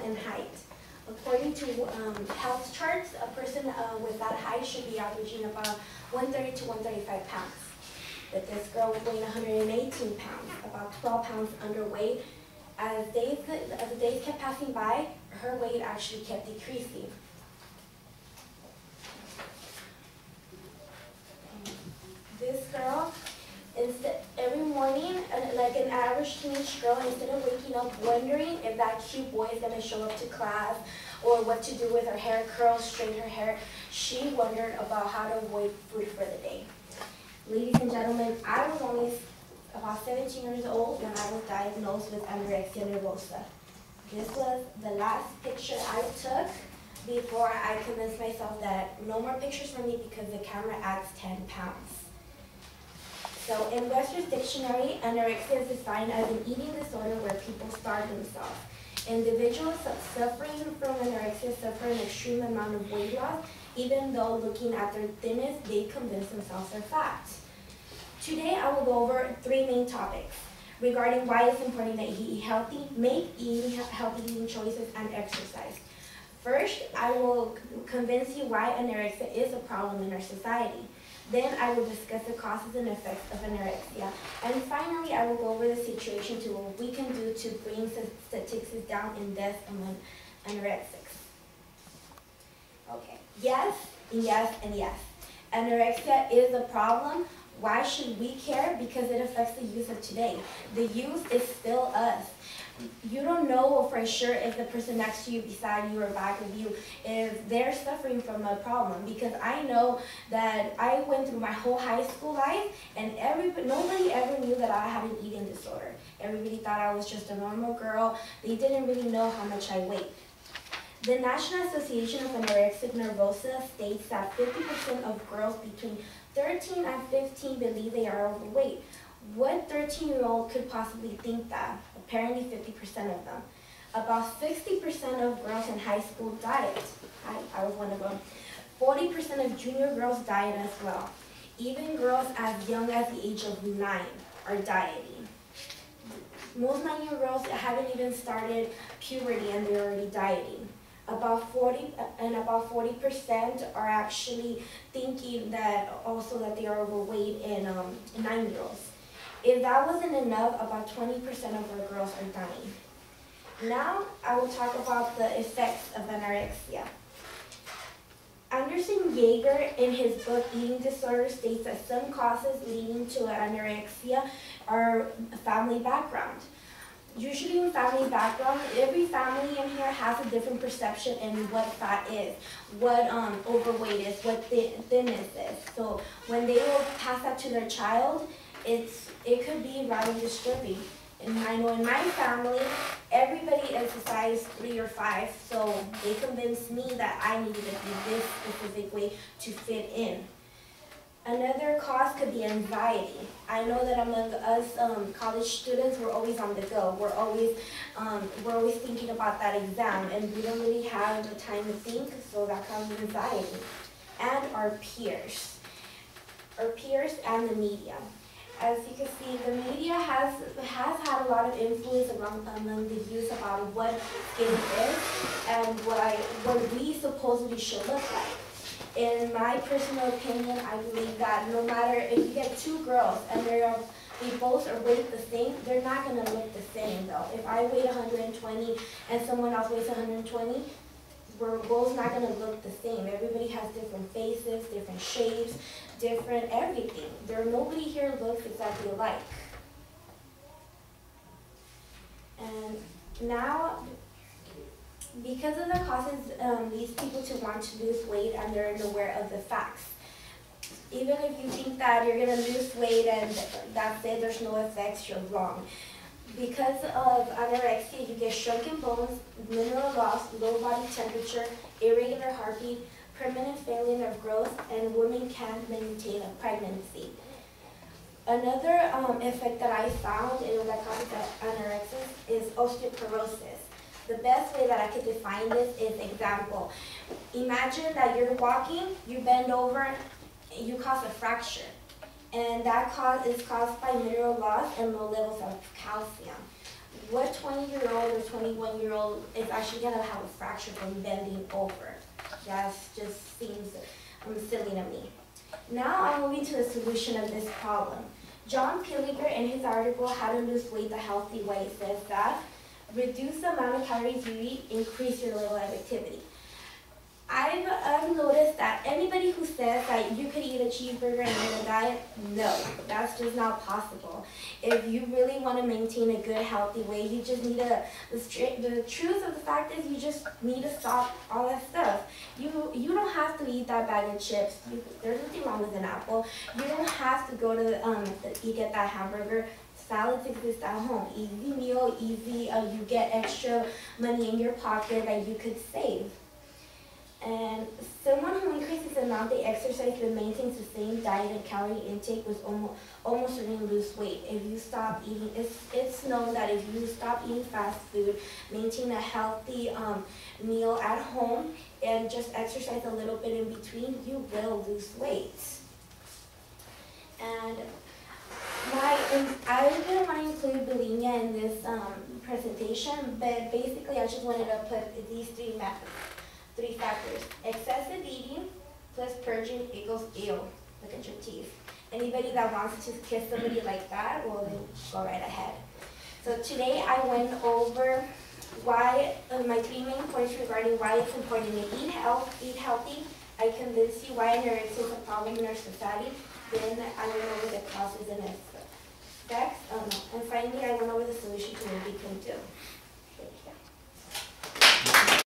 and height. According to health charts, a person with that height should be averaging about 130 to 135 pounds. But this girl was weighing 118 pounds, about 12 pounds underweight. As the days kept passing by, her weight actually kept decreasing. This girl, every morning, like an average teenage girl, instead of waking up wondering if that cute boy is going to show up to class or what to do with her hair, curls, straighten her hair, she wondered about how to avoid food for the day. Ladies and gentlemen, I was only about 17 years old when I was diagnosed with anorexia nervosa. This was the last picture I took before I convinced myself that no more pictures for me because the camera adds 10 pounds. So in Webster's dictionary, anorexia is defined as an eating disorder where people starve themselves. Individuals suffering from anorexia suffer an extreme amount of weight loss, even though looking at their thinness, they convince themselves they're fat. Today, I will go over 3 main topics regarding why it's important that you eat healthy, make healthy eating choices, and exercise. First, I will convince you why anorexia is a problem in our society. Then I will discuss the causes and effects of anorexia. And finally, I will go over the situation to what we can do to bring statistics down in deaths among anorexics. Okay, yes, yes, and yes. Anorexia is a problem. Why should we care? Because it affects the youth of today. The youth is still us. You don't know for sure if the person next to you, beside you, or back of you, if they're suffering from a problem. Because I know that I went through my whole high school life, and nobody ever knew that I had an eating disorder. Everybody thought I was just a normal girl. They didn't really know how much I weighed. The National Association of Anorexic Nervosa states that 50% of girls between 13 and 15 believe they are overweight. What 13-year-old could possibly think that? Apparently 50% of them. About 60% of girls in high school diet. I was one of them. 40% of junior girls diet as well. Even girls as young as the age of 9 are dieting. Most 9-year-old girls haven't even started puberty and they're already dieting. About 40% are actually thinking that they are overweight in 9-year-olds. If that wasn't enough, about 20% of our girls are dying. Now, I will talk about the effects of anorexia. Anderson Yeager, in his book Eating Disorder, states that some causes leading to anorexia are family background. Usually in family background, every family in here has a different perception in what fat is, what overweight is, what thinness is. So when they will pass that to their child, it could be rather disturbing. And I know in my family, everybody is a size 3 or 5, so they convinced me that I needed to be this specific way to fit in. Another cause could be anxiety. I know that among us college students, we're always on the go. We're always thinking about that exam, and we don't really have the time to think, so that causes anxiety. And our peers and the media. As you can see, the media has had a lot of influence among the youth about what skin is and what we supposedly should look like. In my personal opinion, I believe that no matter if you get 2 girls and they both are weighed the same, they're not going to look the same though. If I weigh 120 and someone else weighs 120, we're both not going to look the same. Everybody has different faces, different shapes, different everything. Nobody here looks exactly alike. And now, because of the causes leads people to want to lose weight and they're unaware of the facts. Even if you think that you're going to lose weight and that's it, there's no effects, you're wrong. Because of anorexia, you get shrunken bones, mineral loss, low body temperature, irregular heartbeat, permanent failure of growth, and women can't maintain a pregnancy. Another effect that I found that causes anorexia is osteoporosis. The best way that I could define this is example. Imagine that you're walking, you bend over, you cause a fracture. And that is caused by mineral loss and low levels of calcium. What 20-year-old or 21-year-old is actually gonna have a fracture from bending over? That just seems silly to me. Now I'm moving to the solution of this problem. John Pilliger, in his article, How to Lose Weight the Healthy Way, says that reduce the amount of calories you eat, increase your level of activity. I've noticed that anybody who says that you could eat a cheeseburger and live a diet, no, that's just not possible. If you really want to maintain a good, healthy weight, you just need the truth of the fact is you just need to stop all that stuff. You don't have to eat that bag of chips. There's nothing wrong with an apple. You don't have to go to you get that hamburger. Salads exist at home. Easy meal, easy. You get extra money in your pocket that you could save. And someone who increases the amount they exercise but maintains the same diet and calorie intake will almost certainly lose weight. If you stop eating, it's known that if you stop eating fast food, maintain a healthy meal at home, and just exercise a little bit in between, you will lose weight. And I didn't want to include bulimia in this presentation, but basically I just wanted to put these three factors. Excessive eating plus purging equals ew. Look at your teeth. Anybody that wants to kiss somebody like that, well, then go right ahead. So today I went over why my 3 main points regarding why it's important to eat healthy. I convinced you why anorexia is a problem in our society. Then I went over the causes and effects. And finally, I went over the solution to what we can do.